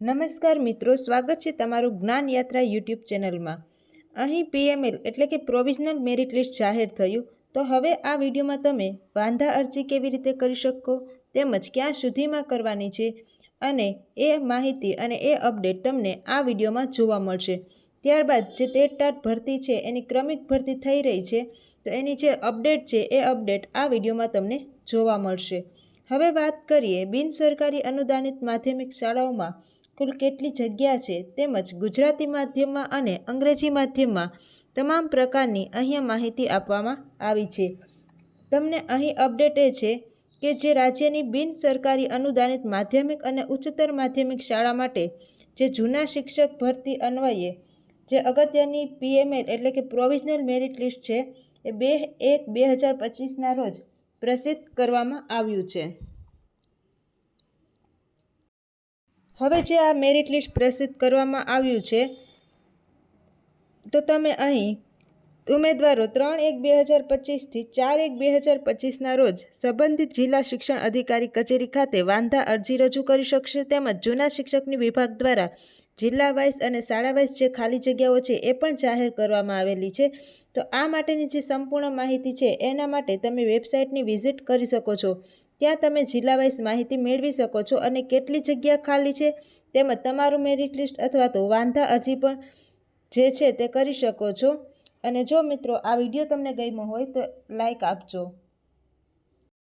નમસ્કાર મિત્રો, સ્વાગત છે તમારું જ્ઞાન યાત્રા યુટ્યુબ ચેનલમાં। અહીં પીએમએલ એટલે કે પ્રોવિઝનલ મેરિટ લિસ્ટ જાહેર થયું। તો હવે આ વિડીયોમાં તમે વાંધા અરજી કેવી રીતે કરી શકો તેમજ ક્યાં સુધીમાં કરવાની છે અને એ માહિતી અને એ અપડેટ તમને આ વિડીયોમાં જોવા મળશે। ત્યારબાદ જે ટેટ ભરતી છે એની ક્રમિક ભરતી થઈ રહી છે તો એની જે અપડેટ છે એ અપડેટ આ વિડીયોમાં તમને જોવા મળશે। હવે વાત કરીએ બિનસરકારી અનુદાનિત માધ્યમિક શાળાઓમાં કુલ કેટલી જગ્યા છે તેમજ ગુજરાતી માધ્યમમાં અને અંગ્રેજી માધ્યમમાં તમામ પ્રકારની અહીંયા માહિતી આપવામાં આવી છે। તમને અહીં અપડેટ એ છે કે જે રાજ્યની બિનસરકારી અનુદાનિત માધ્યમિક અને ઉચ્ચતર માધ્યમિક શાળા માટે જે જૂના શિક્ષક ભરતી અન્વયે જે અગત્યની પીએમએલ એટલે કે પ્રોવિઝનલ મેરિટ લિસ્ટ છે એ 2/1/2025ના રોજ પ્રસિદ્ધ કરવામાં આવ્યું છે। હવે જે આ મેરિટ લિસ્ટ પ્રસિદ્ધ કરવામાં આવ્યું છે તો તમે અહીં ઉમેદવારો 3/1/2025થી 4/1/2025ના રોજ સંબંધિત જિલ્લા શિક્ષણ અધિકારી કચેરી ખાતે વાંધા અરજી રજૂ કરી શકશે। તેમજ જૂના શિક્ષકની વિભાગ દ્વારા જિલ્લા વાઇઝ અને શાળા વાઇઝ જે ખાલી જગ્યાઓ છે એ પણ જાહેર કરવામાં આવેલી છે। તો આ માટેની જે સંપૂર્ણ માહિતી છે એના માટે તમે વેબસાઇટની વિઝિટ કરી શકો છો। ત્યાં તમે જિલ્લા વાઇઝ માહિતી મેળવી શકો છો અને કેટલી જગ્યા ખાલી છે તેમજ તમારું મેરિટ લિસ્ટ અથવા તો વાંધા અરજી પણ જે છે તે કરી શકો છો। અને જો મિત્રો આ વિડીયો તમને ગમ્યો હોય તો લાઈક આપજો।